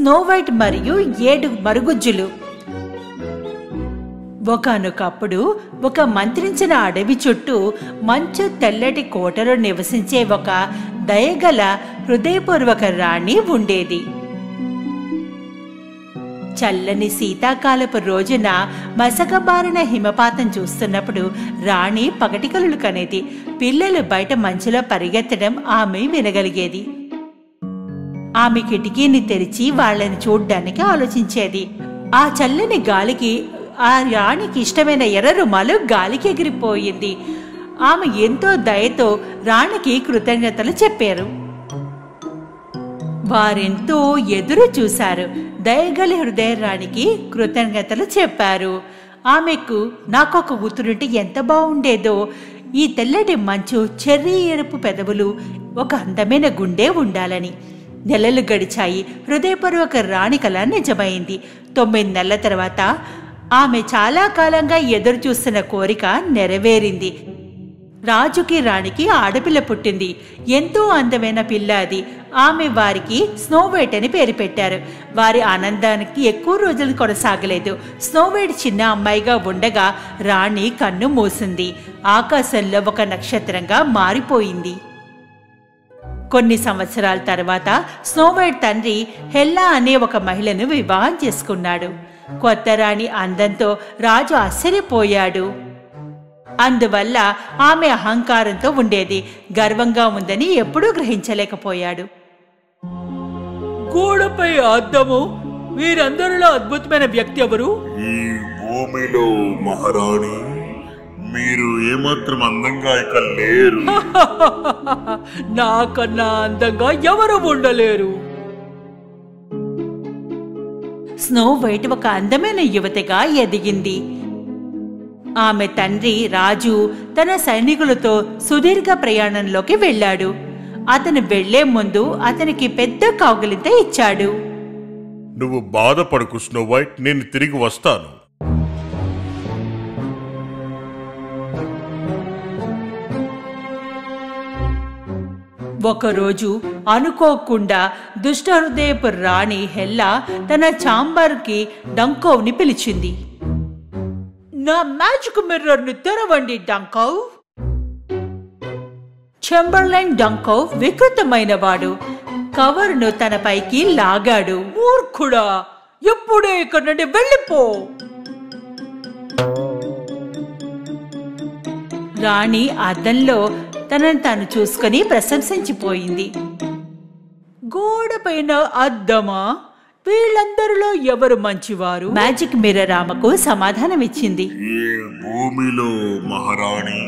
Snow white మరియు 7 మరుగుజ్జులు. ఒకానొకప్పుడు ఒక మంత్రించిన అడవి చుట్టూ మంచు తెల్లటి కోటలో నివసించే ఒక దయగల హృదయపూర్వక రాణి ఉండేది. చల్లని శీతాకాలపు రోజున మసకబారిన హిమపాతం చూస్తున్నప్పుడు రాణి పగటి కలలు కనేది. పిల్లలు బయట మంచులో పరిగెత్తడం ఆమె వినగలిగేది. ఆమె కిటికీని తెరిచి వాళ్ళని చూడ్డానికి ఆలోచించేది. ఆ చల్లని గాలికి ఆ రాణికి ఇష్టమైన ఎర్ర రుమాలు గాలికి ఎగిరిపోయింది. ఆమె ఎంతో దయతో రాణికి కృతజ్ఞతలు చెప్పారు. వారెంతో ఎదురు చూశారు. దయగల హృదయ రాణికి కృతజ్ఞతలు చెప్పారు. ఆమెకు నాకొక కూతురుంటే ఎంత బాగుండేదో, ఈ తెల్లటి మంచు, చెర్రీ ఎరుపు పెదవులు, ఒక అందమైన గుండె ఉండాలని. నెలలు గడిచాయి. హృదయపూర్వక రాణి కల నిజమైంది. 9 నెలల తర్వాత ఆమె చాలా కాలంగా ఎదురు చూస్తున్న కోరిక నెరవేరింది. రాజుకి రాణికి ఆడపిల్ల పుట్టింది. ఎంతో అందమైన పిల్ల అది. ఆమె వారికి స్నో వైట్ అని పేరు పెట్టారు. వారి ఆనందానికి ఎక్కువ రోజులు కొనసాగలేదు. స్నో వైట్ చిన్న అమ్మాయిగా ఉండగా రాణి కన్ను మూసింది. ఆకాశంలో ఒక నక్షత్రంగా మారిపోయింది. కొన్ని సంవత్సరాల తర్వాత స్నో వైట్ తండ్రి హెల్లా అనే ఒక మహిళను వివాహం చేసుకున్నాడు. కొత్త రాణి అందంతో రాజు ఆశ్చర్యపోయాడు. అందువల్ల ఆమె అహంకారంతో ఉండేది. గర్వంగా ఉందని ఎప్పుడూ గ్రహించలేకపోయాడు. గోడపై అద్దము, వీరందరిలో అద్భుతమైన వ్యక్తి ఎవరు? ఈ భూమిలో మహారాణి, మీరు ఏమాత్రం అందంగా ఇక లేరు. నాకన్నా అందంగా ఎవరు ఉండలేరు. స్నో వైట్ ఒక అందమైన యువతిగా ఎదిగింది. ఆమె తండ్రి రాజు తన సైనికులతో సుదీర్ఘ ప్రయాణంలోకి వెళ్ళాడు. అతను వెళ్లే ముందు అతనికి పెద్ద కౌగిలింత ఇచ్చాడు. నువ్వు బాధపడకు స్నో వైట్, నేను తిరిగి వస్తాను. ఒకరోజు అనుకోకుండా దుష్టహృదయపు రాణి హెల్లా తన ఛాంబర్కి డంకోవ్ని పిలిచింది. నా మ్యాజిక్ మిర్రర్ ని తెరవండి డంకోవ్. చెంబర్లైన్ డంకోవ్ వికృతమైన వాడు. కవర్ను తన పైకి లాగాడు. మూర్ఖుడా, ఎప్పుడే ఇక్కడ నుండి వెళ్ళిపో. రాణి అద్దంలో తనను తాను చూసుకుని ప్రశంసించిపోయింది. గోడపైన అద్దమా? వీళ్ళందరిలో ఎవరు మంచివారు? మ్యాజిక్ మిర్రర్ ఆమెకు సమాధానమిచ్చింది. ఈ భూమిలో మహారాణి,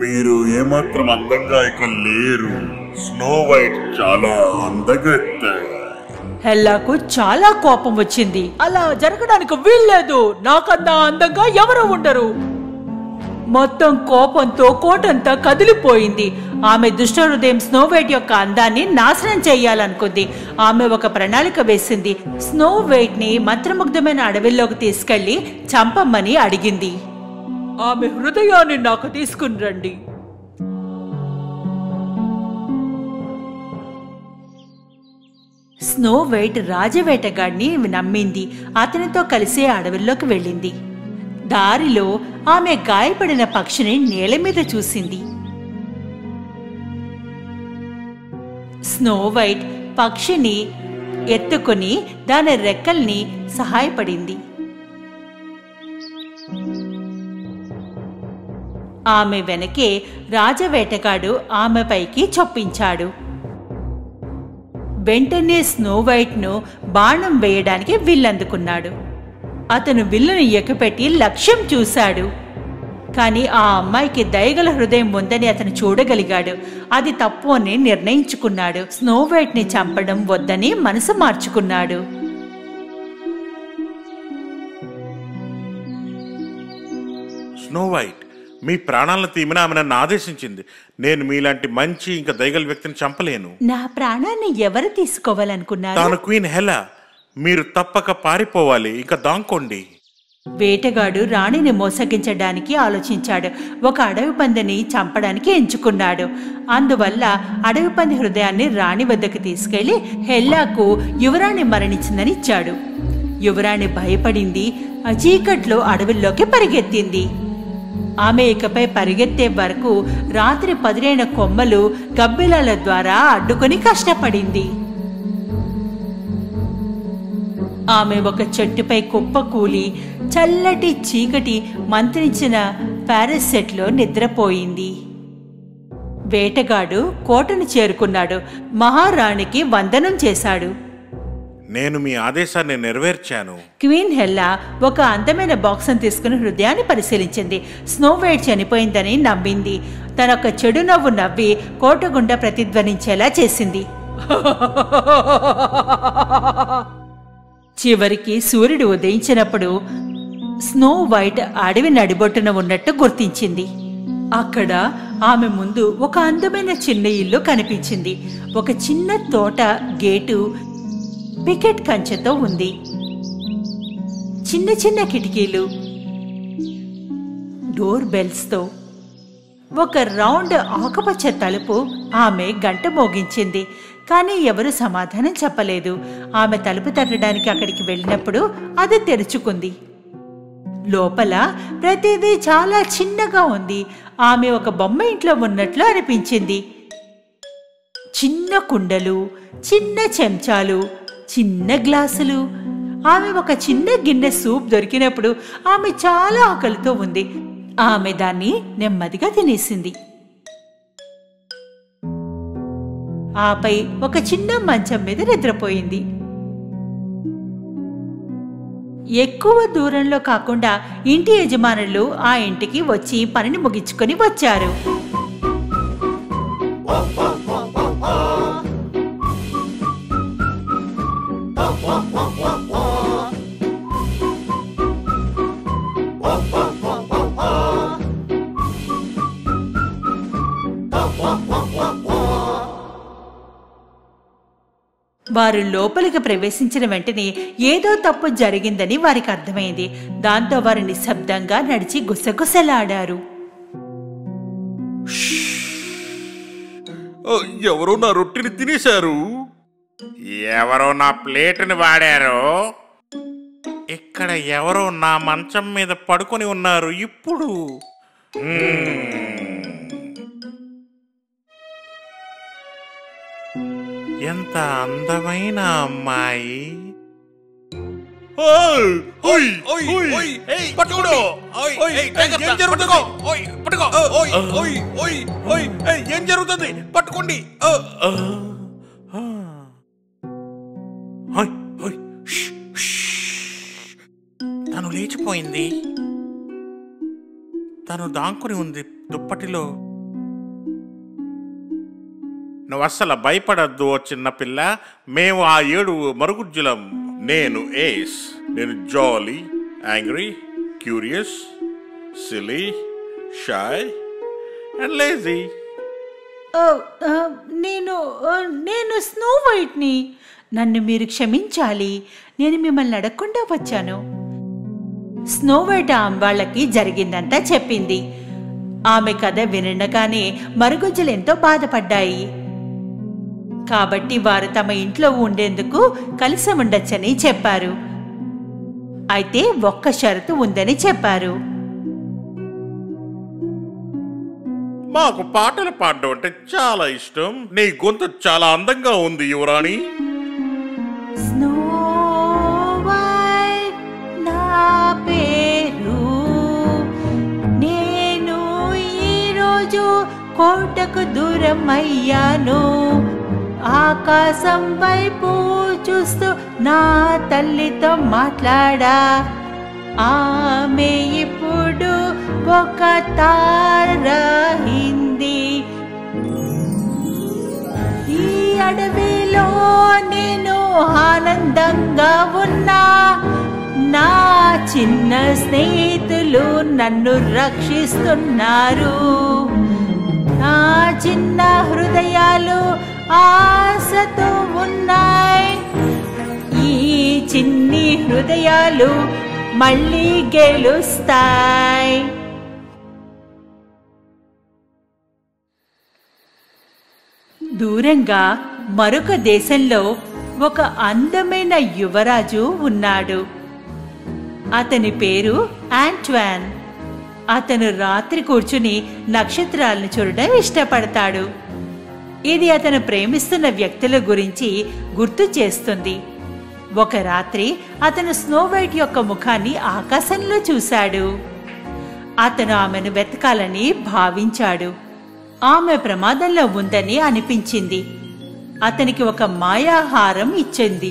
మీరు ఏమాత్రం అందంగా ఇక లేరు. స్నో వైట్ చాలా అందగత్తె. హెల్లాకు చాలా కోపం వచ్చింది. అలా జరగడానికి వీల్లేదు. నాకన్నా అందంగా ఎవరు ఉండరు. మొత్తం కోపంతో కోటంతా కదిలిపోయింది. ఆమె దుష్టహృదయం స్నో వైట్ యొక్క అందాన్ని నాశనం చెయ్యాలనుకుంది. ఆమె ఒక ప్రణాళిక వేసింది. స్నో వైట్ ని మంత్రముగ్ధమైన అడవిలోకి తీసుకెళ్లి చంపమ్మని అడిగింది. ఆమె హృదయాన్ని నాకు తీసుకుని రండి. స్నో వైట్ రాజవేటగాడిని నమ్మింది. అతనితో కలిసి అడవిలోకి వెళ్ళింది. దారిలో ఆమె గాయపడిన పక్షిని నేల మీద చూసింది. స్నో వైట్ పక్షిని ఎత్తుకుని దాని రెక్కల్ని సహాయపడింది. ఆమె వెనకే రాజవేటగాడు ఆమెపైకి చొప్పించాడు. వెంటనే స్నో వైట్ ను బాణం వేయడానికి విల్లందుకున్నాడు. అతను విల్లును ఎక్కుపెట్టి లక్ష్యం చూశాడు. కాని ఆ అమ్మాయికి దయగల హృదయం ఉందని అతను చూడగలిగాడు. అది తప్పు అని నిర్ణయించుకున్నాడు. స్నో వైట్ ని చంపడం వద్దని మనసు మార్చుకున్నాడు. స్నో వైట్, మీ ప్రాణాలను తీయమని ఆమె నన్ను ఆదేశించింది. నేను మీలాంటి మంచి ఇంకా దయగల వ్యక్తిని చంపలేను. నా ప్రాణాన్ని ఎవరు తీసుకోవాలనుకున్నారు? తాను క్వీన్ హెలా. మీరు తప్పక పారిపోవాలి. ఇంకా దాంకోండి. వేటగాడు రాణిని మోసగించడానికి ఆలోచించాడు. ఒక అడవి పందిని చంపడానికి ఎంచుకున్నాడు. అందువల్ల అడవి పంది హృదయాన్ని రాణి వద్దకు తీసుకెళ్లి హెల్లాకు యువరాణి మరణించిందని ఇచ్చాడు. యువరాణి భయపడింది. ఆ చీకట్లో అడవుల్లోకి పరిగెత్తింది. ఆమె ఇకపై పరిగెత్తే వరకు రాత్రి పదునైన కొమ్మలు గబ్బిలాల ద్వారా అడ్డుకొని కష్టపడింది. ఆమె ఒక చెట్టుపై కుప్పకూలి చల్లటి చీకటి మంత్రించిన పారాసెట్లో నిద్రపోయింది. వేటగాడు కోటను చేరుకున్నాడు. మహారాణికి వందనం చేశాడు. నేను మీ ఆదేశాన్ని నెరవేర్చాను. క్వీన్ హెల్లా ఒక అందమైన బాక్స్ను తీసుకుని హృదయాన్ని పరిశీలించింది. స్నో వైట్ చనిపోయిందని నమ్మింది. తనొక చెడు నవ్వు నవ్వి కోట గుండా ప్రతిధ్వనించేలా చేసింది. చివరికి సూర్యుడు ఉదయించినప్పుడు స్నో వైట్ అడవి నడిబొట్టున ఉన్నట్టు గుర్తించింది. అక్కడ ఆమె ముందు ఒక అందమైన చిన్న ఇల్లు కనిపించింది. ఒక చిన్న తోట గేటు పికెట్ కంచెతో ఉంది. చిన్న చిన్న కిటికీలు, డోర్ బెల్స్తో ఒక రౌండ్ ఆకుపచ్చ తలుపు. ఆమె గంట మోగించింది, కానీ ఎవరు సమాధానం చెప్పలేదు. ఆమె తలుపు తట్టడానికి అక్కడికి వెళ్ళినప్పుడు అది తెరుచుకుంది. లోపల ప్రతిదీ చాలా చిన్నగా ఉంది. ఆమె ఒక బొమ్మ ఇంట్లో ఉన్నట్లు అనిపించింది. చిన్న కుండలు, చిన్న చెంచాలు, చిన్న గ్లాసులు. ఆమె ఒక చిన్న గిన్నె సూప్ దొరికినప్పుడు ఆమె చాలా ఆకలితో ఉంది. ఆమె దాన్ని నెమ్మదిగా తినేసింది. ఆపై ఒక చిన్న మంచం మీద నిద్రపోయింది. ఎక్కువ దూరంలో కాకుండా ఇంటి యజమానులు ఆ ఇంటికి వచ్చి పనిని ముగించుకొని వచ్చారు. వారు లోపలికి ప్రవేశించిన వెంటనే ఏదో తప్పు జరిగిందని వారికి అర్థమైంది. దాంతో వారు నిశ్శబ్దంగా నడిచి గుసగుసలాడారు. ఎవరో నా రొట్టెని తినేశారు. ఎవరో నా ప్లేటుని వాడారు. ఇక్కడ ఎవరో నా మంచం మీద పడుకొని ఉన్నారు. ఇప్పుడు ఎంత అందమైన అమ్మాయి. ఏం జరుగుతుంది? పట్టుకోండి. తను లేచిపోయింది. తను దాంకుని ఉంది దుప్పటిలో. నువ్వు అస్సలు భయపడద్దు ఓ చిన్నపిల్ల. మేము ఆ 7 మరుగుజ్జులం. నేను ఏస్. నేను jolly, angry, curious, silly, shy and lazy. నేను స్నో వైట్ని. నన్ను మీరు క్షమించాలి. నేను మిమ్మల్ని అడగకుండా వచ్చాను. స్నో వైట్ వాళ్ళకి జరిగిందంతా చెప్పింది. ఆమె కథ వినగానే మరుగుజ్జులు ఎంతో బాధపడ్డాయి. కాబట్టి వారు తమ ఇంట్లో ఉండేందుకు కలిసి ఉండొచ్చని చెప్పారు. అయితే ఒక్క షరతు ఉందని చెప్పారు. మాకు పాటలు పాడడం అంటే చాలా ఇష్టం. నీ గొంతు చాలా అందంగా ఉంది యువరాణి. స్నో వైట్ నా పేరు. నేను ఈరోజు కోటకు దూరం అయ్యాను. ఆకాశం వైపు చూస్తూ నా తల్లితో మాట్లాడా. ఆమె ఇప్పుడు ఒక తారహింది. ఈ అడవిలో నేను ఆనందంగా ఉన్నా. నా చిన్న స్నేహితులు నన్ను రక్షిస్తున్నారు. నా చిన్న హృదయాలు ఆశతో ఉన్నాయి. ఈ చిన్ని హృదయాలు మళ్ళీ గెలుస్తాయి. దూరంగా మరొక దేశంలో ఒక అందమైన యువరాజు ఉన్నాడు. అతని పేరు ఆంట్వాన్. అతను రాత్రి కూర్చుని నక్షత్రాలను చూడడం ఇష్టపడతాడు. ఇది అతను ప్రేమిస్తున్న వ్యక్తుల గురించి గుర్తు చేస్తుంది. ఒక రాత్రి అతను స్నో వైట్ యొక్క ముఖాన్ని ఆకాశంలో చూశాడు. అతను ఆమెను వెతకాలని భావించాడు. ఆమె ప్రమాదంలో ఉందని అనిపించింది. అతనికి ఒక మాయాహారం ఇచ్చింది.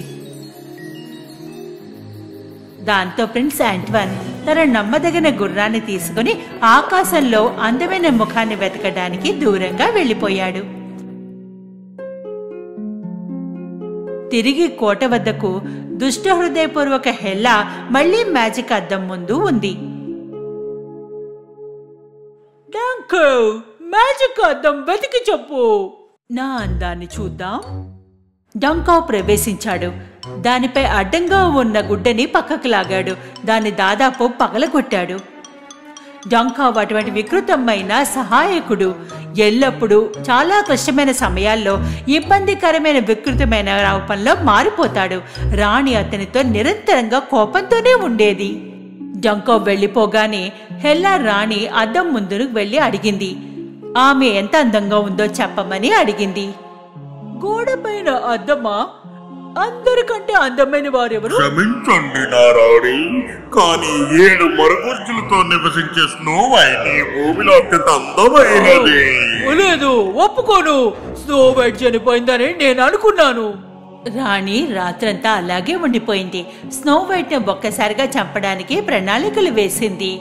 దాంతో ప్రిన్స్ ఆంట్వాన్ తన నమ్మదగిన గుర్రాన్ని తీసుకుని ఆకాశంలో అందమైన ముఖాన్ని వెతకడానికి దూరంగా వెళ్లిపోయాడు. తిరిగి కోట వద్దకు దుష్టహృదయపూర్వక హెల్లా మళ్లీ మ్యాజిక్ అద్దం ముందు ఉంది. మ్యాజిక్ అద్దం వెతికి చెప్పు, నా అందాన్ని చూద్దాం. డంకా ప్రవేశించాడు. దానిపై అడ్డంగా ఉన్న గుడ్డని పక్కకు లాగాడు. దాన్ని దాదాపు పగలగొట్టాడు. డంకా అటువంటి వికృతమైన సహాయకుడు. ఎల్లప్పుడూ చాలా కష్టమైన సమయాల్లో ఇబ్బందికరమైన వికృతమైన రూపంలో మారిపోతాడు. రాణి అతనితో నిరంతరంగా కోపంతోనే ఉండేది. డంకా వెళ్లిపోగానే హెల్లా రాణి అద్దం ముందుకు వెళ్లి అడిగింది. ఆమె ఎంత అందంగా ఉందో చెప్పమని అడిగింది. గోడపైన అద్దమా? అందరికంటే అందమైన వారెవరు? క్షమించండి నా రాణి, కానీ 7 మరుగుజ్జులతో నివసించే స్నో వైట్ ఈ భూమిలో అత్యంత అందమైనది. లేదు, ఒప్పుకోను. స్నో వైట్ చనిపోయిందని నేను అనుకున్నాను. రాణి రాత్రంతా అలాగే ఉండిపోయింది. స్నో వైట్ ను ఒక్కసారిగా చంపడానికి ప్రణాళికలు వేసింది.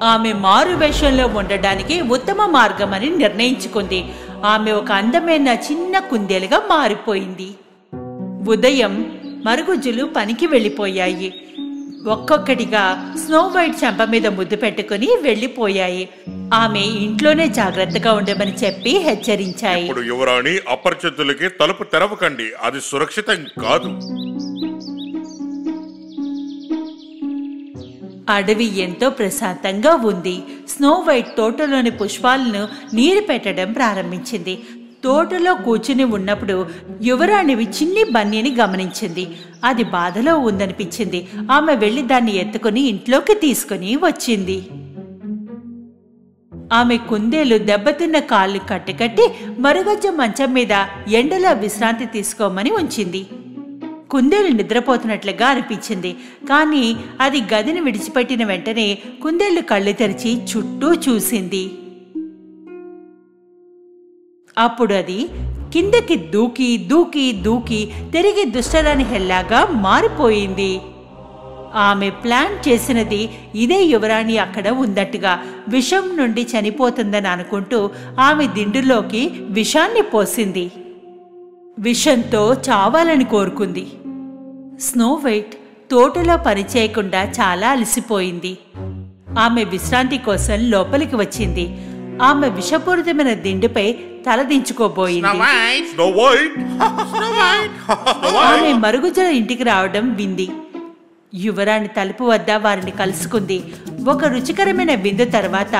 ఆమె మారు వేషంలో ఉండడానికి ఉత్తమ మార్గమని నిర్ణయించుకుంది. ఆమె ఒక అందమైన చిన్న కుందేలుగా మారిపోయింది. ఉదయం మరుగుజ్జులు పనికి వెళ్లిపోయాయి. ఒక్కొక్కటిగా స్నో వైట్ చెంప మీద ముద్దు పెట్టుకుని వెళ్లిపోయాయి. ఆమె ఇంట్లోనే జాగ్రత్తగా ఉండమని చెప్పి హెచ్చరించాయి. ఇప్పుడు యువరాణి, అపరిచితులకి తలుపు తెరవకండి, అది సురక్షితం కాదు. అడవి ఎంతో ప్రశాంతంగా ఉంది. స్నో వైట్ తోటలోని పుష్పాలను నీరు పెట్టడం ప్రారంభించింది. తోటలో కూర్చుని ఉన్నప్పుడు యువరాణివి చిన్ని బన్నీని గమనించింది. అది బాధలో ఉందనిపించింది. ఆమె వెళ్లి దాన్ని ఎత్తుకుని ఇంట్లోకి తీసుకుని వచ్చింది. ఆమె కుందేలు దెబ్బతిన్న కాళ్ళు కట్టుకట్టి మరుగజ్జ మంచం మీద ఎండలో విశ్రాంతి తీసుకోమని ఉంచింది. కుందేలు నిద్రపోతున్నట్లుగా అనిపించింది. కానీ అది గదిని విడిచిపెట్టిన వెంటనే కుందేలు కళ్ళు తెరిచి చుట్టూ చూసింది. అప్పుడు అది కిందకి దూకి దూకి దూకి తిరిగి దుష్టరాని హెల్లాగా మారిపోయింది. ఆమె ప్లాన్ చేసినది ఇదే. యువరాణి అక్కడ ఉన్నట్టుగా విషం నుండి చనిపోతుందని అనుకుంటూ ఆమె దిండులోకి విషాన్ని పోసింది. విషంతో చావాలని కోరుకుంది. స్నో వైట్ తోటలో పనిచేయకుండా చాలా అలసిపోయింది. ఆమె విశ్రాంతి కోసం లోపలికి వచ్చింది. ఆమె విషపూరితమైన దిండుపై తలదించుకోబోయింది. ఆమె మరుగుజ్జుల ఇంటికి రావడం వింది. యువరాణి తలుపు వద్ద వారిని కలుసుకుంది. ఒక రుచికరమైన విందు తర్వాత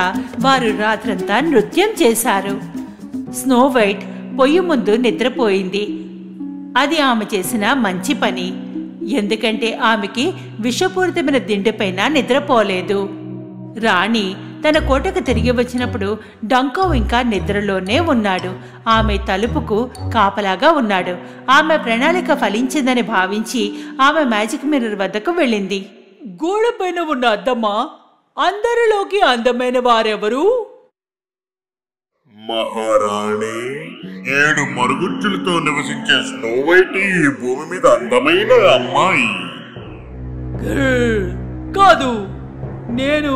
వారు రాత్రంతా నృత్యం చేశారు. స్నో వైట్ పొయ్యి ముందు నిద్రపోయింది. అది ఆమె చేసిన మంచి పని. ఎందుకంటే ఆమెకి విషపూరితమైన దిండుపైన నిద్రపోలేదు. రాణి తన కోటకు తిరిగి వచ్చినప్పుడు డంకో ఇంకా నిద్రలోనే ఉన్నాడు. ఆమె తలుపుకు కాపలాగా ఉన్నాడు. ఆమె ప్రణాళిక ఫలించిందని భావించి ఆమె మ్యాజిక్ మిర్రర్ వద్దకు వెళ్ళింది. గోడపైన ఉన్న అద్దమా? అందరిలోకి అందమైన వారెవరు? మహారాణి, 7 మరుగుజ్జులతో నివసించే స్నో వైట్ ఈ భూమి మీద అందమైన అమ్మాయి. కాదు, నేను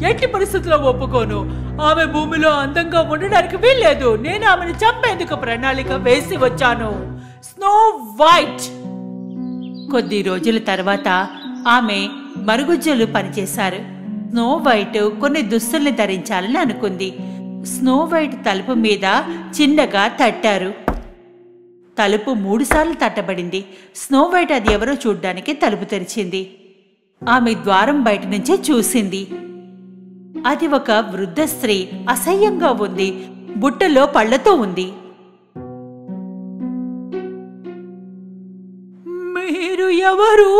ఎట్టి పరిస్థితుల్లో ఒప్పుకోను. ఆమె భూమిలో అందంగా ఉండడానికి వీల్లేదు. నేను ఆమెను చంపేందుకు ప్రణాళిక వేసి వచ్చాను. Snow white. కొద్ది రోజుల తర్వాత ఆమె మరుగుజ్జులు పనిచేశారు. స్నో వైట్ కొన్ని దుస్తుల్ని ధరించాలని అనుకుంది. స్నో వైట్ తలుపు మీద చిన్నగా తట్టారు. తలుపు 3 సార్లు తట్టబడింది. స్నో వైట్ అది ఎవరో చూడ్డానికి తలుపు తెరిచింది. ఆమె ద్వారం బయట నుంచే చూసింది. అది ఒక వృద్ధ స్త్రీ, అసహ్యంగా ఉంది. బుట్టలో పళ్లతో ఉంది. మీరు ఎవరు?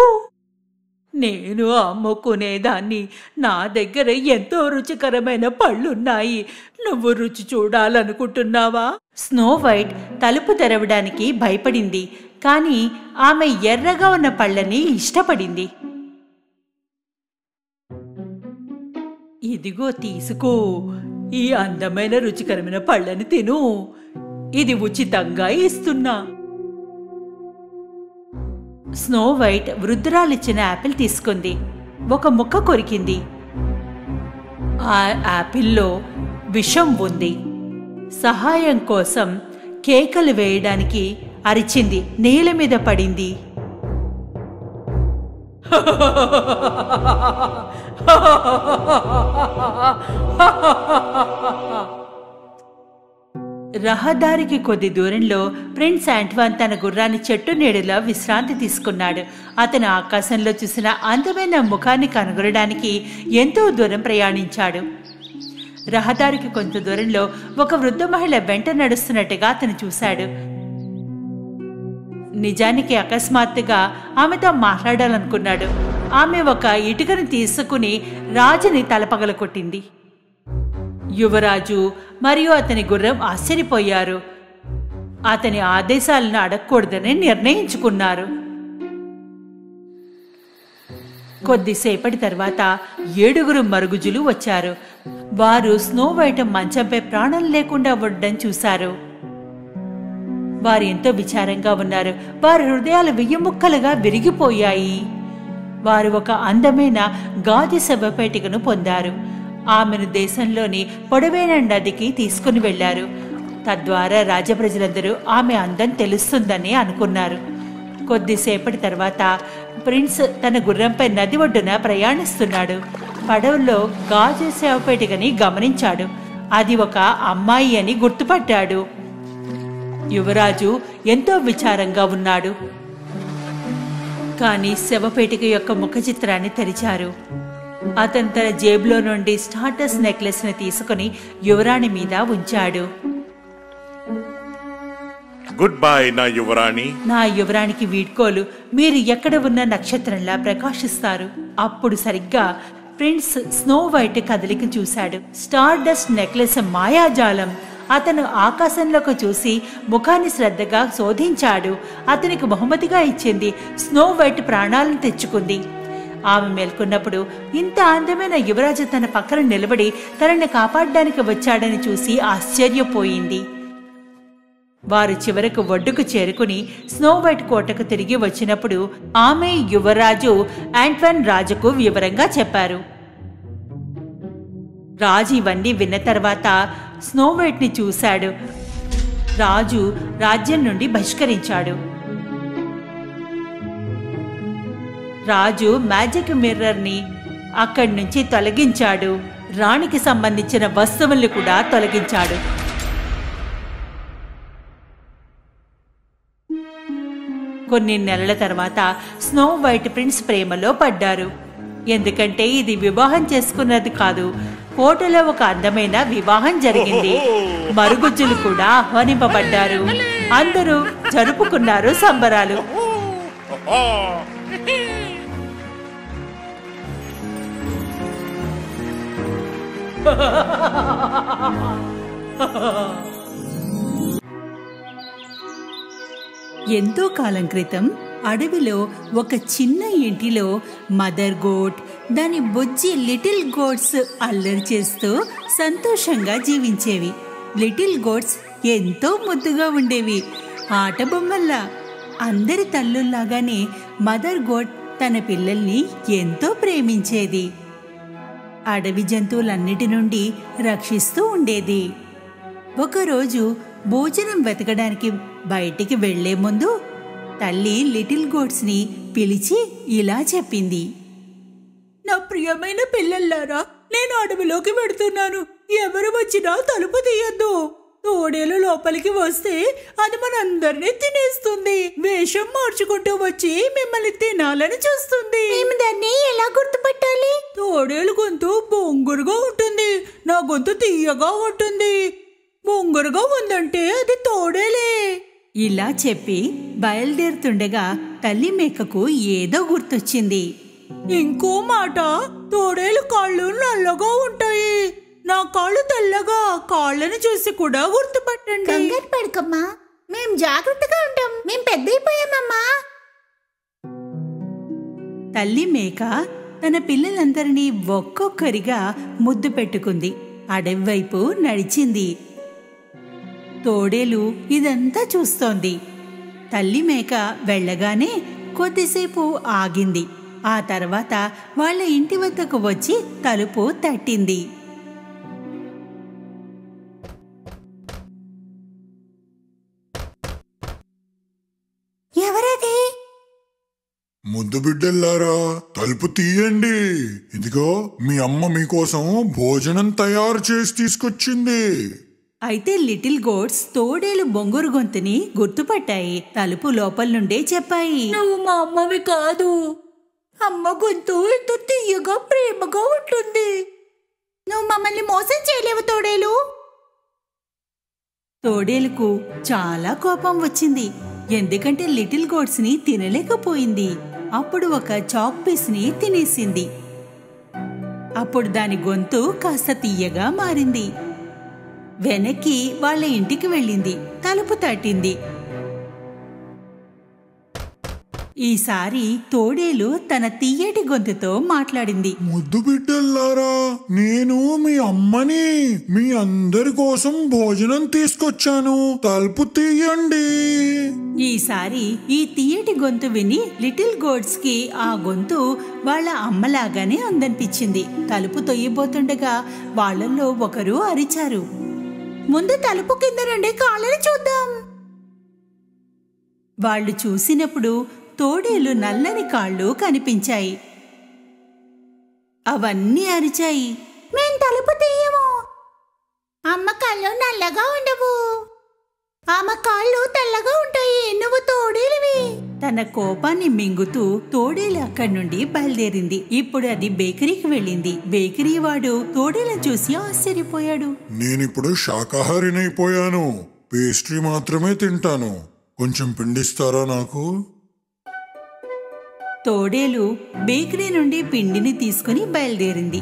నేను అమ్ముకునేదాన్ని. నా దగ్గర ఎంతో రుచికరమైన పళ్ళున్నాయి. నువ్వు రుచి చూడాలనుకుంటున్నావా? స్నో వైట్ తలుపు తెరవడానికి భయపడింది, కానీ ఆమె ఎర్రగా ఉన్న పళ్ళని ఇష్టపడింది. ఇదిగో తీసుకో, ఈ అందమైన రుచికరమైన పళ్ళని తిను. ఇది ఉచితంగా ఇస్తున్నా. స్నో వైట్ వృద్ధురాలిచ్చిన యాపిల్ తీసుకుంది. ఒక ముక్క కొరికింది. ఆ యాపిల్లో విషం ఉంది. సహాయం కోసం కేకలు వేయడానికి అరిచింది. నేల మీద పడింది. రహదారికి కొద్ది దూరంలో ప్రిన్స్ ఆంట్వాన్ తన గుర్రాన్ని చెట్టు నీడలో విశ్రాంతి తీసుకున్నాడు. అతను ఆకాశంలో చూసిన అందమైన ముఖాన్ని కనుగొనడానికి ఎంతో దూరం ప్రయాణించాడు. రహదారికి కొంత దూరంలో ఒక వృద్ధ మహిళ వెంట నడుస్తున్నట్టుగా అతను చూశాడు. నిజానికి అకస్మాత్తుగా ఆమెతో మాట్లాడాలనుకున్నాడు. ఆమె ఒక ఇటుకను తీసుకుని రాజుని తలపగల కొట్టింది. యువరాజు మరియు అతని గుర్రం ఆశ్చర్యపోయారు. అతని ఆదేశాలను అడగకూడదని నిర్ణయించుకున్నారు. కొద్దిసేపటి తర్వాత 7 మరుగుజులు వచ్చారు. వారు స్నో వైట్ మంచంపై ప్రాణం లేకుండా ఉండడం చూశారు. వారు ఎంతో విచారంగా ఉన్నారు. వారి హృదయాలు 1000 ముక్కలుగా విరిగిపోయాయి. వారు ఒక అందమైన గాజు శవపేటికను పొందారు. ఆమెను దేశంలోని పొడవైన నదికి తీసుకుని వెళ్లారు. తద్వారా రాజప్రజలందరూ ఆమె అందం తెలుస్తుందని అనుకున్నారు. కొద్దిసేపటి తర్వాత ప్రిన్స్ తన గుర్రంపై నది ఒడ్డున ప్రయాణిస్తున్నాడు. పడవలో గాజు శవపేటికని గమనించాడు. అది ఒక అమ్మాయి అని గుర్తుపట్టాడు. యువరాజు ఎంతో విచారంగా ఉన్నాడు. కానీ శవపేటిక యొక్క ముఖ చిత్రాన్ని తెరిచారు. అతను తన జేబులో నుండి స్టార్టస్ నెక్లెస్ ని తీసుకుని యువరాణి మీద ఉంచాడు. గుడ్ బై నా యువరాణి. నా యువరానికి వీడ్కోలు. మీరు ఎక్కడ ఉన్న నక్షత్రంలా ప్రకాశిస్తారు. అప్పుడు సరిగ్గా ప్రిన్స్ స్నో వైట్ కదలిక చూశాడు. స్టార్ డస్ట్ నెక్లెస్ మాయాజాలం. అతను ఆకాశంలోకి చూసి ముఖాన్ని శ్రద్ధగా శోధించాడు. అతనికి బహుమతిగా ఇచ్చింది. స్నో వైట్ ప్రాణాలను తెచ్చుకుంది. ఆమె మేల్కొన్నప్పుడు ఇంత అందమైన యువరాజు తన పక్కన నిలబడి తనని కాపాడడానికి వచ్చాడని చూసి ఆశ్చర్యపోయింది. వారు చివరకు ఒడ్డుకు చేరుకుని స్నో వైట్ కోటకు తిరిగి వచ్చినప్పుడు ఆమె యువరాజు ఆంట్వాన్ రాజుకు వివరంగా చెప్పారు. రాజు ఇవన్నీ విన్న తర్వాత స్నో వైట్ ని చూశాడు. రాజు రాజ్యం నుండి బహిష్కరించాడు. రాజు మ్యాజిక్ మిర్రర్ ని అక్కడి నుంచి తొలగించాడు. రాణికి సంబంధించిన వస్తువుల్ని కూడా తొలగించాడు. కొన్ని నెలల తర్వాత స్నో వైట్ ప్రిన్స్ ప్రేమలో పడ్డారు. ఎందుకంటే ఇది వివాహం చేసుకున్నది కాదు, కోటలో ఒక అందమైన వివాహం జరిగింది. మరుగుజ్జులు కూడా ఆహ్వానింపబడ్డారు. అందరూ జరుపుకున్నారు సంబరాలు. ఎంతో కాలం క్రితం అడవిలో ఒక చిన్న ఇంటిలో మదర్ గోట్, దాని బొజ్జి లిటిల్ గోట్స్ అల్లరి చేస్తూ సంతోషంగా జీవించేవి. లిటిల్ గోట్స్ ఎంతో ముద్దుగా ఉండేవి, ఆట బొమ్మల్లా. అందరి తల్లుల్లాగానే మదర్ గోట్ తన పిల్లల్ని ఎంతో ప్రేమించేది. అడవి జంతువులన్నిటి నుండి రక్షిస్తూ ఉండేది. ఒకరోజు భోజనం వెతకడానికి బయటికి వెళ్లే ముందు తల్లి లిటిల్ గోట్స్ని పిలిచి ఇలా చెప్పింది. నా ప్రియమైన పిల్లల్లారా, నేను అడవిలోకి వెడుతున్నాను. ఎవరు వచ్చినా తలుపు తీయొద్దు. తోడేలు లోపలికి వస్తే అది మనందరినీ తినేస్తుంది. వేషం మార్చుకుంటూ వచ్చి మిమ్మల్ని తినాలని చూస్తుంది. మేము దాన్ని ఎలా గుర్తుపట్టాలి? తోడేలు గొంతు బొంగురుగా ఉంటుంది, నా గొంతు తీయగా ఉంటుంది. బొంగురుగా ఉందంటే అది తోడేలే. ఇలా చెప్పి బయలుదేరుతుండగా తల్లి మేకకు ఏదో గుర్తొచ్చింది. ఇంకో మాట, తోడేలు కాళ్ళు నల్లగా ఉంటాయి, నా కాళ్ళు తెల్లగా. కాళ్ళని చూసి కూడా గుర్తుపట్టండి. కంగారు పడకమ్మా, మేం జాగ్రత్తగా ఉంటాం. మేం పెద్దయిపోయామమ్మా. తల్లి మేక తన పిల్లలందరినీ ఒక్కొక్కరిగా ముద్దు పెట్టుకుంది. అడవి వైపు నడిచింది. తోడేలు ఇదంతా చూస్తోంది. తల్లి మేక వెళ్ళగానే కొద్దిసేపు ఆగింది. ఆ తర్వాత వాళ్ళ ఇంటి వద్దకు వచ్చి తలుపు తట్టింది. ఎవరది? ముద్దు బిడ్డల్లారా, తలుపు తీయండి. ఇదిగో మీ అమ్మ మీకోసం భోజనం తయారు చేసి తీసుకొచ్చింది. అయితే లిటిల్ గోట్స్ తోడేలు బొంగురు గొంతుని గుర్తుపట్టాయి. తలుపు లోపల నుండే చెప్పాయి, నువ్వు మా అమ్మవి కాదు. అమ్మ గొంతు ఎంతో తీయగా ప్రేమగా ఉంటుంది. నువ్వు మమ్మల్ని మోసం చేయలేవు తోడేలు. తోడేలుకు చాలా కోపం వచ్చింది. ఎందుకంటే లిటిల్ గోట్స్ ని తినలేకపోయింది. అప్పుడు ఒక చాక్ పీస్ ని తినేసింది. అప్పుడు దాని గొంతు కాస్త తీయగా మారింది. వెనక్కి వాళ్ళ ఇంటికి వెళ్ళింది. తలుపు తట్టింది. ఈసారి తోడేలు తన తీయటి గొంతుతో మాట్లాడింది. ముద్దు బిడ్డల్లారా, నేను మీ అమ్మని. మీ అందరి కోసం భోజనం తీసుకొచ్చాను. తలుపు తీయండి. ఈసారి ఈ తీయటి గొంతు విని లిటిల్ గోట్స్ కి ఆ గొంతు వాళ్ళ అమ్మలాగానే ఉందనిపించింది. తలుపు తొయ్యబోతుండగా వాళ్ళల్లో ఒకరు అరిచారు, ముందు తలుపు కింద నుండి కాళ్ళని చూద్దాం. వాళ్ళు చూసినప్పుడు తోడేలు నల్లని కాళ్ళు కనిపించాయి. అవన్నీ అరిచాయి, మేం తలుపు తీయము. అమ్మ కళ్ళు నల్లగా ఉండవు, ఆమె కాళ్ళు తెల్లగా ఉంటాయి. నువ్వు తోడేలివి. తన కోపాన్ని మింగుతూ తోడేలు అక్కడి నుండి బయలుదేరింది. ఇప్పుడు అది బేకరీకి వెళ్ళింది. బేకరీ వాడు తోడేలను చూసి ఆశ్చర్యపోయాడు. నేనిప్పుడు శాకాహారినైపోయాను. పేస్ట్రీ మాత్రమే తింటాను. కొంచెం పిండిస్తారా నాకు? తోడేలు బేకరీ నుండి పిండిని తీసుకుని బయలుదేరింది.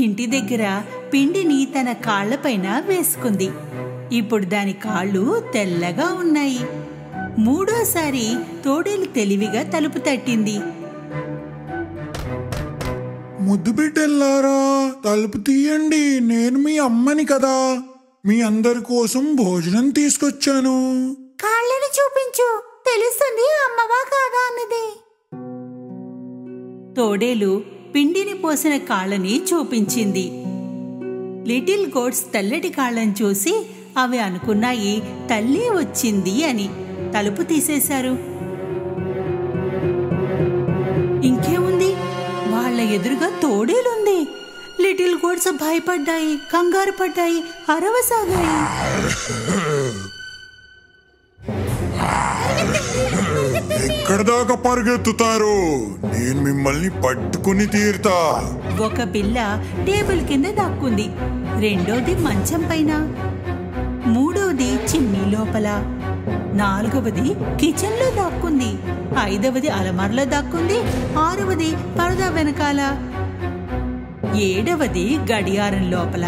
ఇంటి దగ్గర పిండిని తన కాళ్లపైన వేసుకుంది. ఇప్పుడు దాని కాళ్ళు తెల్లగా ఉన్నాయి. మూడోసారి తోడేలు తెలివిగా తలుపు తట్టింది. ముద్దు బిడ్డల్లారా, తలుపు తీయండి. నేను మీ అమ్మని కదా. మీ అందరి కోసం భోజనం తీసుకొచ్చాను. కాళ్ళని చూపించు, తెలుస్తుంది అమ్మవా కాదా అన్నది. తోడేలు పిండిని పోసిన కాళ్ళని చూపించింది. లిటిల్ గోట్స్ తెల్లటి కాళ్ళని చూసి అవి అనుకున్నాయి తల్లి వచ్చింది అని. తలుపు తీసేశారు. ఇంకేముంది, వాళ్ళ ఎదురుగా తోడేలుంది. లిటిల్ గోట్స్ భయపడ్డాయి, కంగారు పడ్డాయి, అరవసాగాయి. ఎక్కడ దాకా పరిగెత్తుతారు? నేను మిమ్మల్ని పట్టుకుని తీరుతా. ఒక పిల్ల టేబుల్ కింద దాక్కుంది. రెండోది మంచం పైన, మూడవది చిమ్నీ లోపల, నాలుగవది కిచెన్ లో దాక్కుంది, ఐదవది అలమార్లో దాక్కుంది, ఆరవది పరదా వెనకాల, ఏడవది గడియారం లోపల.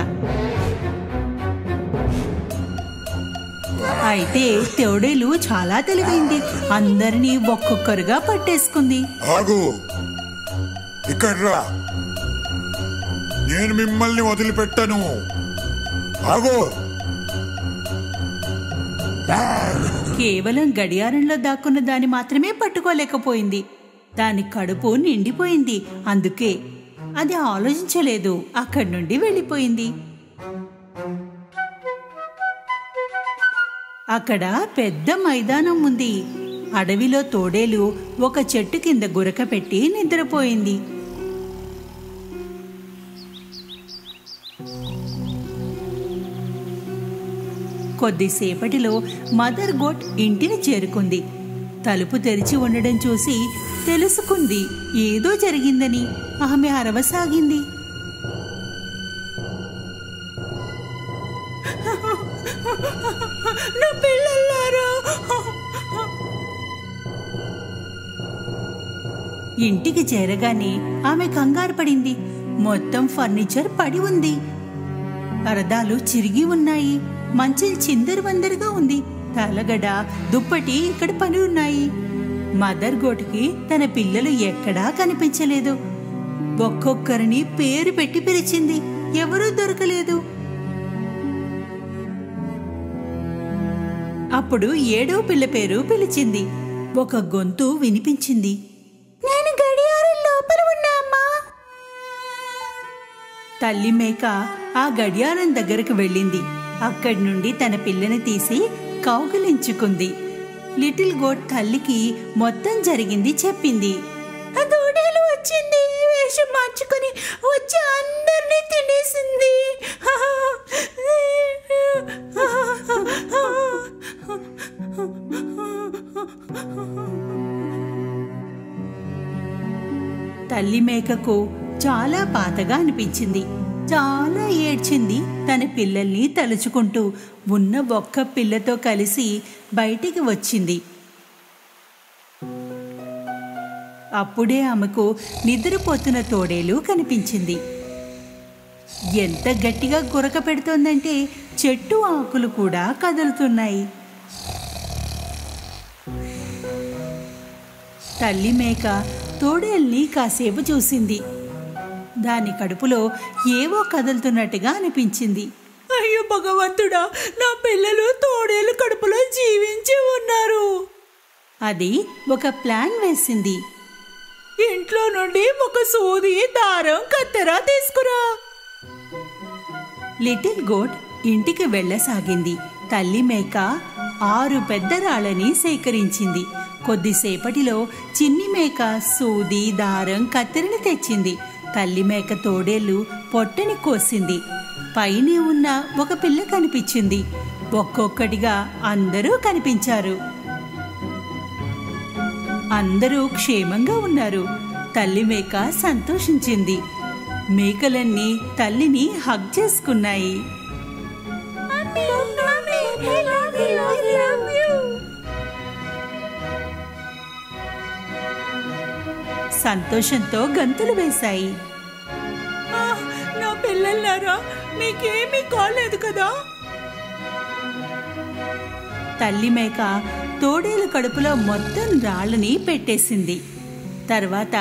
అయితే తోడేలు చాలా తెలివైంది. అందరినీ ఒక్కొక్కరుగా పట్టేసుకుంది. ఆగు, ఇక్కడ రా. నేను మిమ్మల్ని వదిలిపెట్టను. ఆగు. కేవలం గడియారంలో దాక్కున్న దాన్ని మాత్రమే పట్టుకోలేకపోయింది. దాని కడుపు నిండిపోయింది. అందుకే అది ఆలోచించలేదు, అక్కడి నుండి వెళ్ళిపోయింది. అక్కడ పెద్ద మైదానం ఉంది. అడవిలో తోడేలు ఒక చెట్టు కింద గురక పెట్టి నిద్రపోయింది. కొద్దిసేపటిలో మదర్ గోట్ ఇంటిని చేరుకుంది. తలుపు తెరిచి ఉండడం చూసి తెలుసుకుంది ఏదో జరిగిందని. ఆమె అరవసాగింది. నా పిల్లలారా! ఇంటికి చేరగానే ఆమె కంగారు పడింది. మొత్తం ఫర్నిచర్ పడి ఉంది. పరదాలు చిరిగి ఉన్నాయి. మంచం చిందరవందరగా ఉంది. తలగడ, దుప్పటి ఇక్కడ పని ఉన్నాయి. మదర్ గోటుకి తన పిల్లలు ఎక్కడా కనిపించలేదు. ఒక్కొక్కరిని పేరు పెట్టి పిలిచింది. ఎవరూ దొరకలేదు. అప్పుడు 7వ పిల్ల పేరు పిలిచింది. ఒక గొంతు వినిపించింది. నేను గడియారం లోపల ఉన్నా అమ్మా. తల్లి మేక ఆ గడియారం దగ్గరకు వెళ్ళింది. అక్కడి నుండి తన పిల్లని తీసి కౌగిలించుకుంది. లిటిల్ గోట్ తల్లికి మొత్తం జరిగింది చెప్పింది. ఆ తోడేలు వచ్చింది. వేషం మార్చుకుని వచ్చి అందరినీ తినేసింది. తల్లి మేకకు చాలా పాతగా అనిపించింది. చాలా ఏడ్చింది. తన పిల్లల్ని తలుచుకుంటూ ఉన్న ఒక్క పిల్లతో కలిసి బయటికి వచ్చింది. అప్పుడే ఆమెకు నిద్రపోతున్న తోడేలు కనిపించింది. ఎంత గట్టిగా గురక పెడుతోందంటే చెట్టు ఆకులు కూడా కదులుతున్నాయి. తల్లి మేక తోడేల్ని కాసేపు చూసింది. దాని కడుపులో ఏవో కదులుతున్నట్టుగా అనిపించింది. అయ్యో భగవంతుడా, నా పిల్లలు తోడేలు కడుపులో జీవించి ఉన్నారు. అది ఒక ప్లాన్ వేసింది. ఇంట్లో నుండి ఒక సూది, దారం, కత్తెర తీసుకురా. లిటిల్ గోట్ ఇంటికి వెళ్ళసాగింది. తల్లి మేక 6 పెద్ద రాళ్ళని సేకరించింది. కొద్దిసేపటిలో చిన్ని మేక సూది, దారం, కత్తెరని తెచ్చింది. తల్లి మేక తోడేళ్లు పొట్టని కోసింది. పైనే ఉన్న ఒక పిల్ల కనిపించింది. ఒక్కొక్కటిగా అందరూ కనిపించారు. అందరూ క్షేమంగా ఉన్నారు. తల్లి మేక సంతోషించింది. మేకలన్నీ తల్లిని హగ్ చేసుకున్నాయి. సంతోషంతో గంతులు వేశాయి. నా పిల్లలారా, మీకేమీ కాలేదు కదా? తల్లి మేక తోడేలు కడుపులో మొత్తం రాళ్ళని పెట్టేసింది. తర్వాత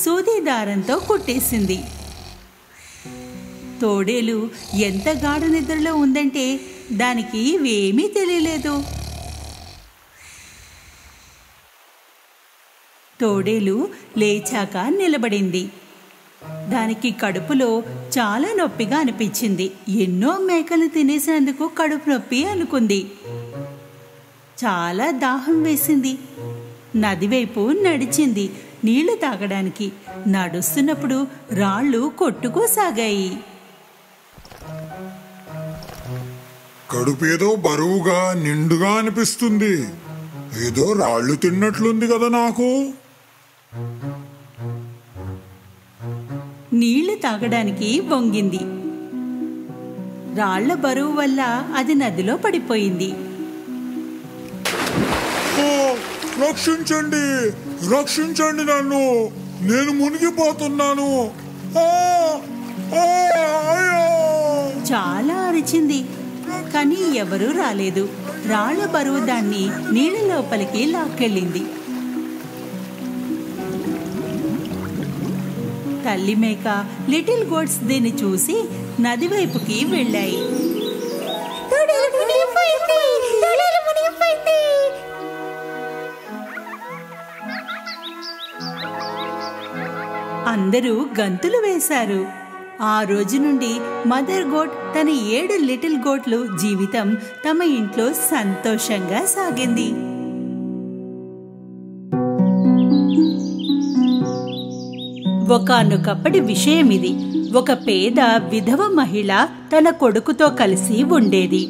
సూది దారంతో కుట్టేసింది. తోడేలు ఎంత గాఢ నిద్రలో ఉందంటే దానికి ఏమీ తెలియలేదు. తోడేలు లేచాక నిలబడింది. దానికి కడుపులో చాలా నొప్పిగా అనిపించింది. ఎన్నో మేకలు తినేసినందుకు కడుపు నొప్పి అనుకుంది. చాలా దాహం వేసింది. నది వైపు నడిచింది నీళ్లు తాగడానికి. నడుస్తున్నప్పుడు రాళ్ళు కొట్టుకోసాగాయి. కడుపేదో బరువుగా నిండుగా అనిపిస్తుంది. ఏదో రాళ్ళు తిన్నట్లుంది కదా నాకు. నీళ్లు తాగడానికి వంగింది. రాళ్ల బరువు వల్ల అది నదిలో పడిపోయింది. ఓ, రక్షించండి, రక్షించండి నన్ను, నేను మునిగిపోతున్నాను. చాలా అరిచింది. కానీ ఎవరూ రాలేదు. రాళ్ల బరువు దాన్ని నీళ్ళ లోపలికి లాక్కెళ్ళింది. తల్లి మేక, లిటిల్ గోట్స్ దీన్ని చూసి నది వైపుకి వెళ్ళాయి. అందరూ గంతులు వేశారు. ఆ రోజు నుండి మదర్ గోట్ తన 7 లిటిల్ గోట్లు జీవితం తమ ఇంట్లో సంతోషంగా సాగింది. ఒకానొకప్పటి విషయం ఇది. ఒక పేద విధవ మహిళ తన కొడుకుతో కలిసి ఉండేది.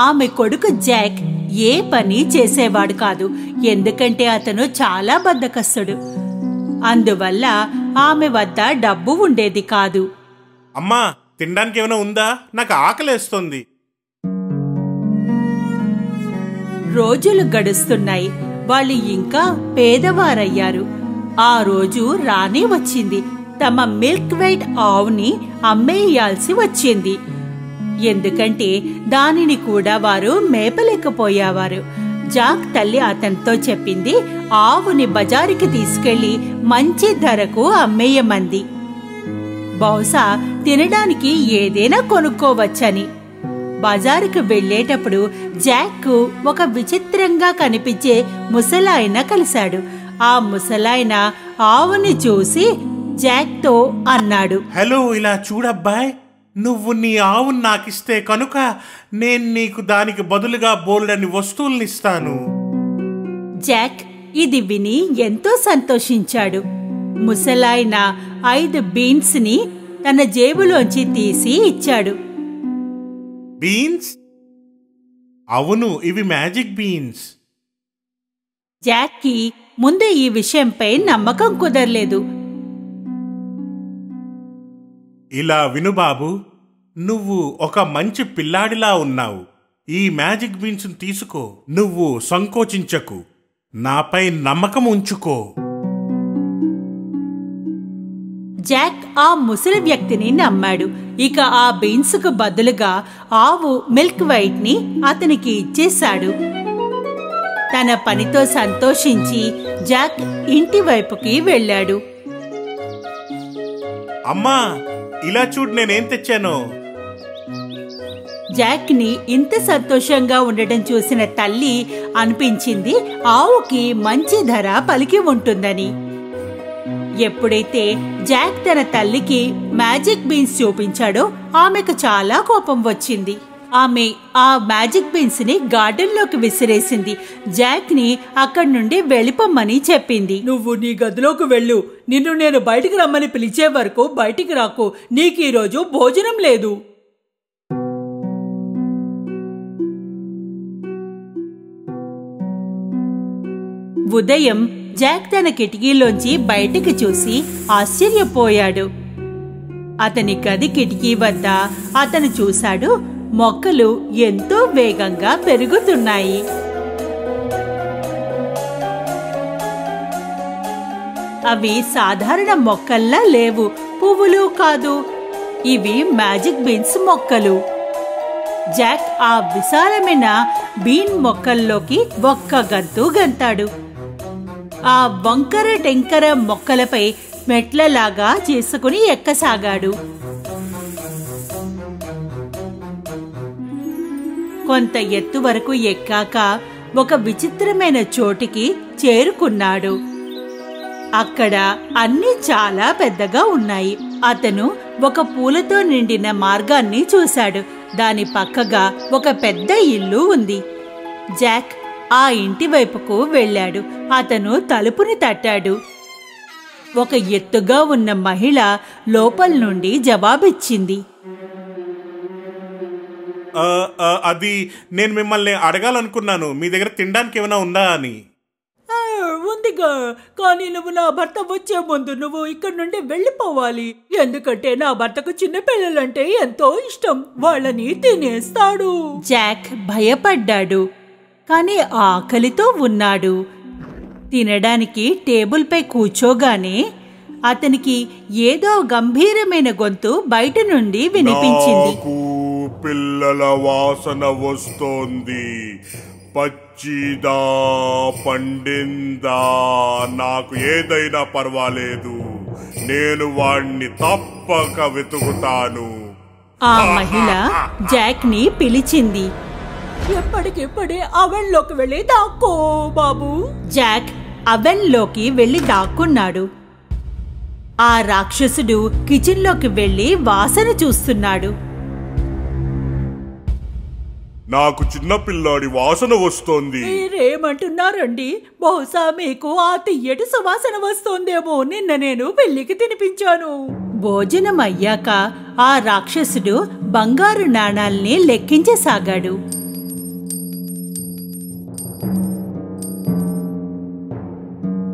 ఆమె కొడుకు జాక్ ఏ పని చేసేవాడు కాదు, ఎందుకంటే అతను చాలా బద్ధకస్తుడు. అందువల్ల ఆమె వద్ద డబ్బు ఉండేది కాదు. అమ్మా, తినడానికి ఏమైనా ఉందా? నాకు ఆకలేస్తుంది. రోజులు గడుస్తున్నాయి. వాళ్ళు ఇంకా పేదవారయ్యారు. ఆ రోజు రానే వచ్చింది. తమ మిల్క్ వైట్ ఆవుని అమ్మేయాల్సి వచ్చింది, ఎందుకంటే దానిని కూడా వారు మేపలేకపోయేవారు. జాక్ తల్లి అతనితో చెప్పింది ఆవుని బజారుకి తీసుకెళ్లి మంచి ధరకు అమ్మేయమంది. బహుశా తినడానికి ఏదైనా కొనుక్కోవచ్చని. బజారుకు వెళ్లేటప్పుడు జాక్ ఒక విచిత్రంగా కనిపించే ముసలాయన కలిశాడు. ఆ ముసలాయన ఆవుని చూసి జాక్తో అన్నాడు, హలో, ఇలా చూడబ్బాయ్, నువ్వు నీ ఆవును నాకిస్తే కనుక నేను నీకు దానికి బదులుగా బోల్డని వస్తువుల్నిస్తాను. జాక్ ఇది విని ఎంతో సంతోషించాడు. ముసలాయన 5 బీన్స్ ని తన జేబులోంచి తీసి ఇచ్చాడు. బీన్స్? అవును, ఇవి మ్యాజిక్ బీన్స్. జాక్కి ముందు ఈ విషయంపై నమ్మకం కుదరలేదు. ఇలా విను బాబు, నువ్వు ఒక మంచి పిల్లాడిలా ఉన్నావు. ఈ మ్యాజిక్ బీన్స్ తీసుకో. నువ్వు సంకోచించకు, నాపై నమ్మకం ఉంచుకో. జాక్ ఆ ముసలి వ్యక్తిని నమ్మాడు. ఇక ఆ బీన్స్ కు బదులుగా ఆవు మిల్క్ వైట్ ని అతనికి ఇచ్చేశాడు. తన పనితో సంతోషించి జాక్ ఇంటి వైపుకి వెళ్ళాడు. అమ్మా, ఇలా చూడు నేనేం తెచ్చానో. జాక్ ని ఇంత సంతోషంగా ఉండడం చూసిన తల్లి అనిపించింది ఆవుకి మంచి ధర పలికి ఉంటుందని. ఎప్పుడైతే జాక్ తన తల్లికి మ్యాజిక్ బీన్స్ చూపించాడో ఆమెకు చాలా కోపం వచ్చింది. ఆమె ఆ మ్యాజిక్ బీన్స్ ని గార్డెన్ లోకి విసిరేసింది. జాక్ ని అక్కడి నుండి వెళ్ళిపోమ్మని చెప్పింది. నువ్వు నీ గదిలోకి వెళ్ళు. నిన్ను నేను బయటికి రమ్మని పిలిచే వరకు బయటికి రాకు. నీకు ఈరోజు భోజనం లేదు. ఉదయం జాక్ తన కిటికీలోంచి బయటికి చూసి ఆశ్చర్యపోయాడు. అతని గది కిటికీ వద్ద అతను చూశాడు, మొక్కలు ఎంతో వేగంగా పెరుగుతున్నాయి. అవి సాధారణ మొక్కల్లా లేవు, పువ్వులు కాదు. ఇవి మ్యాజిక్ బీన్స్ మొక్కలు. జాక్ ఆ విశాలమైన బీన్ మొక్కల్లోకి ఒక్క గంతు గంతాడు. ఆ వంకర టెంకర మొక్కలపై మెట్లలాగా చేసుకుని ఎక్కసాగాడు. కొంత ఎత్తు వరకు ఎక్కాక ఒక విచిత్రమైన చోటికి చేరుకున్నాడు. అక్కడ అన్నీ చాలా పెద్దగా ఉన్నాయి. అతను ఒక పూలతో నిండిన మార్గాన్ని చూశాడు. దాని పక్కగా ఒక పెద్ద ఇల్లు ఉంది. జాక్ ఆ ఇంటి వైపుకు వెళ్ళాడు. అతను తలుపుని తట్టాడు. ఒక ఎత్తుగా ఉన్న మహిళ లోపల నుండి జవాబిచ్చింది. అది నేను మిమ్మల్ని అడగాలనుకున్నాను, మీ దగ్గర తినడానికి ఏమైనా ఉందా అని. ఉందిగా, కానీ నువ్వు నా భర్త వచ్చే ముందు నువ్వు ఇక్కడి నుండి వెళ్ళిపోవాలి. ఎందుకంటే నా భర్తకు చిన్న పిల్లలంటే ఎంతో ఇష్టం. వాళ్ళని తినేస్తాడు. జాక్ భయపడ్డాడు, కానీ ఆకలితో ఉన్నాడు. తినడానికి టేబుల్ పై కూర్చోగానే అతనికి ఏదో గంభీరమైన గొంతు బయట నుండి వినిపించింది. నాకు పిల్లల వాసన వస్తోంది. పచ్చిదా పండిందా నాకు ఏదైనా పర్వాలేదు, నేను వాణ్ణి తప్పక వెతుకుతాను. ఆ మహిళ జాక్ ని పిలిచింది. ఎప్పటికిప్పుడే అవెన్లోకి వెళ్ళి దాక్కో బాబు. జాక్ అవెన్లోకి వెళ్ళి దాక్కున్నాడు. ఆ రాక్షసుడు కిచెన్ లోకి వెళ్లి వాసన చూస్తున్నాడు. నాకు చిన్న పిల్లాడి వాసన వస్తోంది. మీరేమంటున్నారండి? బహుశా మీకు ఆ తియ్యటి సువాసన వస్తోందేమో. నిన్న నేను పెళ్లికి తినిపించాను. భోజనం అయ్యాక ఆ రాక్షసుడు బంగారు నాణాల్ని లెక్కించసాగాడు.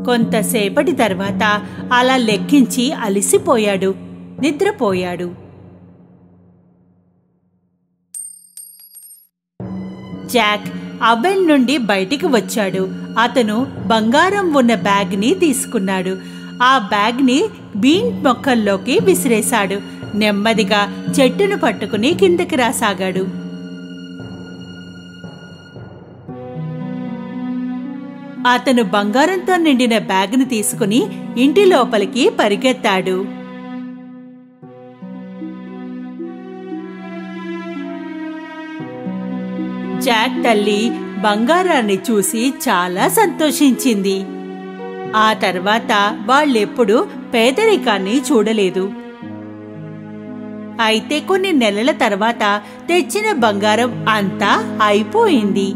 కొంతసేపటి తర్వాత అలా లెక్కించి అలిసిపోయాడు, నిద్రపోయాడు. జాక్ అవెన్ నుండి బయటికి వచ్చాడు. అతను బంగారం ఉన్న బ్యాగ్ని తీసుకున్నాడు. ఆ బ్యాగ్ని బీన్ మొక్కల్లోకి విసిరేశాడు. నెమ్మదిగా చెట్టును పట్టుకుని కిందకి రాసాగాడు. అతను బంగారంతో నిండిన బ్యాగ్ను తీసుకుని ఇంటి లోపలికి పరిగెత్తాడు. జాక్ తల్లి బంగారాన్ని చూసి చాలా సంతోషించింది. ఆ తర్వాత వాళ్ళెప్పుడూ పేదరికాన్ని చూడలేదు. అయితే కొన్ని నెలల తర్వాత తెచ్చిన బంగారం అంతా అయిపోయింది.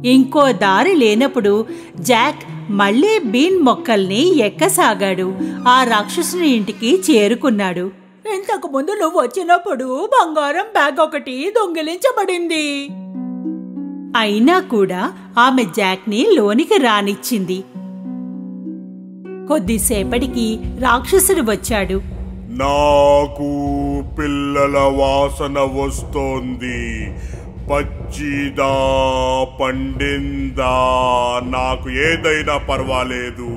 ఇంకో దారి లేనప్పుడు జాక్ మళ్లీ బీన్ మొక్కల్ని ఎక్కసాగాడు. ఆ రాక్షసుని ఇంటికి చేరుకున్నాడు. ఇంతకు ముందు నువ్వు వచ్చినప్పుడు బంగారం బ్యాగ్ ఒకటి దొంగిలించబడింది. అయినా కూడా ఆమె జాక్ని లోనికి రానిచ్చింది. కొద్దిసేపటికి రాక్షసుడు వచ్చాడు. నాకు పిల్లల వాసన వస్తోంది. పచ్చిదా పండిందా నాకు ఏదైనా పర్వాలేదు.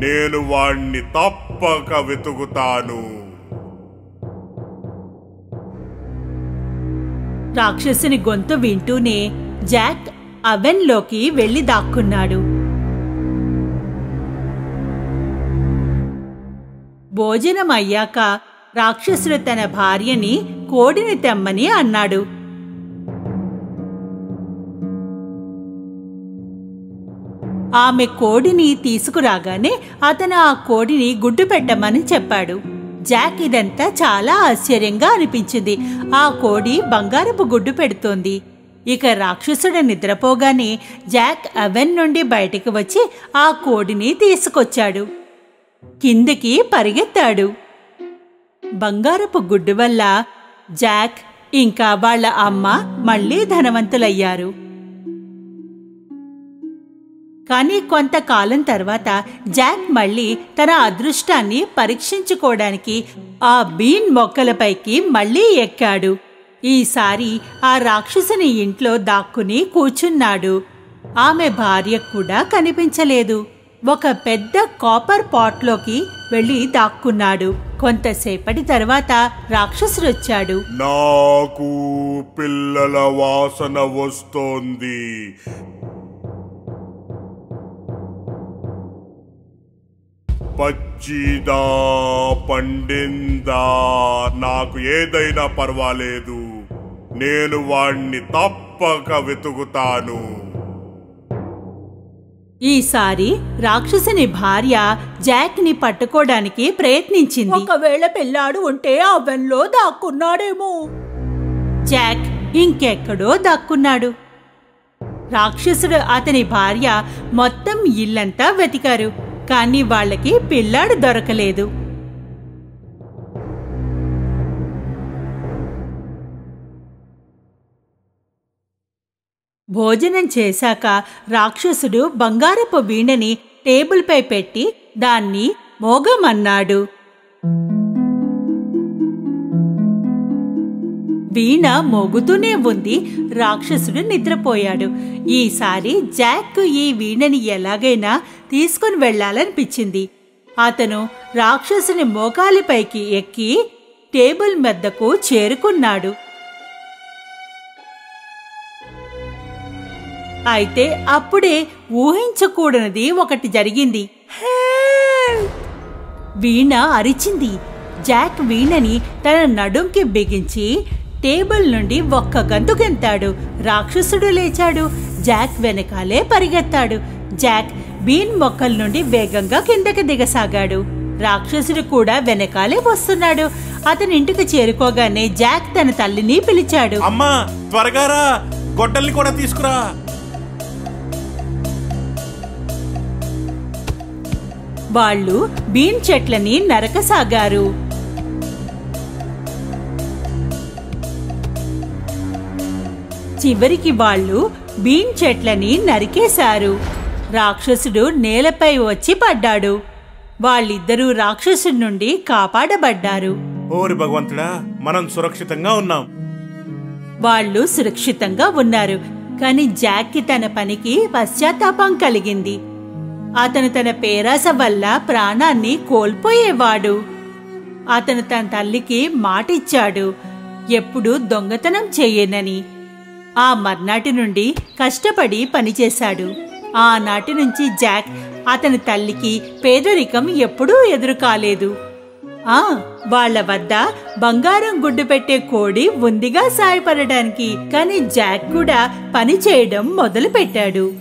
నేను వాణ్ణి తప్పక వెతుకుతాను. రాక్షసుని గొంతు వింటూనే జాక్ అవెన్లోకి వెళ్లి దాక్కున్నాడు. భోజనం అయ్యాక రాక్షసుడు తన భార్యని కోడిని తెమ్మని అన్నాడు. ఆమె కోడిని తీసుకురాగానే అతను ఆ కోడిని గుడ్డు పెట్టమని చెప్పాడు. జాక్ ఇదంతా చాలా ఆశ్చర్యంగా అనిపించింది. ఆ కోడి బంగారపు గుడ్డు పెడుతోంది. ఇక రాక్షసుడు నిద్రపోగానే జాక్ అవెన్ నుండి బయటికి వచ్చి ఆ కోడిని తీసుకొచ్చాడు. కిందికి పరిగెత్తాడు. బంగారపు గుడ్డు వల్ల జాక్ ఇంకా వాళ్ళ అమ్మ మళ్లీ ధనవంతులయ్యారు. కానీ కొంతకాలం తర్వాత జాక్ మళ్లీ తన అదృష్టాన్ని పరీక్షించుకోవడానికి ఆ బీన్ మొక్కలపైకి మళ్లీ ఎక్కాడు. ఈసారి ఆ రాక్షసుని ఇంట్లో దాక్కుని కూర్చున్నాడు. ఆమె భార్య కూడా కనిపించలేదు. ఒక పెద్ద కాపర్ పాట్లోకి వెళ్లి దాక్కున్నాడు. కొంతసేపటి తర్వాత రాక్షసుడొచ్చాడు. నాకు పిల్లల వాసన వస్తోంది. పచ్చిదా పండిందా నాకు ఏదైనా పర్వాలేదు. నేను వాణ్ణి తప్పక వెతుకుతాను. ఈసారి రాక్షసుని భార్య జాక్ ని పట్టుకోవడానికి ప్రయత్నించింది. ఒకవేళ పిల్లాడు ఉంటే అవెన్లో దాక్కున్నాడేమో. జాక్ ఇంకెక్కడో దాక్కున్నాడు. రాక్షసుడు అతని భార్య మొత్తం ఇల్లంతా వెతికారు. కానీ వాళ్ళకి పిల్లాడు దొరకలేదు. భోజనం చేశాక రాక్షసుడు బంగారపు వీణని టేబుల్పై పెట్టి దాన్ని మోగమన్నాడు. వీణ మోగుతూనే ఉంది. రాక్షసుడు నిద్రపోయాడు. ఈసారి జాక్ ఈ వీణని ఎలాగైనా తీసుకుని వెళ్లాలనిపించింది. అతను రాక్షసుని మోకాలిపైకి ఎక్కి టేబుల్ వద్దకు చేరుకున్నాడు. అయితే అప్పుడే ఊహించకూడనిది ఒకటి జరిగింది. వీణ అరిచింది. జాక్ వీణని తన నడుంకి బిగించి టేబుల్ నుండి ఒక్క గంతుకెంతాడు. రాక్షసుడు లేచాడు. జాక్ వెనకాలే పరిగెత్తాడు. జాక్ బీన్ మొక్కల నుండి వేగంగా కిందకి దిగసాగాడు. రాక్షసుడు కూడా వెనకాలే వస్తున్నాడు. అతని ఇంటికి చేరుకోగానే జాక్ తన తల్లిని పిలిచాడు. అమ్మా, త్వరగా రా, గొడ్డల్ని కూడా తీసుకురా. వాళ్ళు బీన్ చెట్లని నరకసాగారు. చివరికి వాళ్ళు బీన్ చెట్లని నరికేశారు. రాక్షసుడు నేలపై వచ్చి పడ్డాడు. వాళ్ళిద్దరూ రాక్షసుడి నుండి కాపాడబడ్డారు. ఓరి భగవంతుడా, మనం సురక్షితంగా ఉన్నాం. వాళ్ళు సురక్షితంగా ఉన్నారు. కాని జాక్కి తన పనికి పశ్చాత్తాపం కలిగింది. అతను తన పేరాస వల్ల ప్రాణాన్ని కోల్పోయేవాడు. అతను తన తల్లికి మాటిచ్చాడు, ఎప్పుడూ దొంగతనం చేయనని. ఆ మర్నాటి నుండి కష్టపడి పనిచేశాడు. ఆనాటి నుంచి జాక్ అతని తల్లికి పేదరికం ఎప్పుడూ ఎదురు కాలేదు. వాళ్ల వద్ద బంగారం గుడ్డు పెట్టే కోడి ఉందిగా సాయపడడానికి. కాని జాక్ కూడా పని చేయడం మొదలుపెట్టాడు.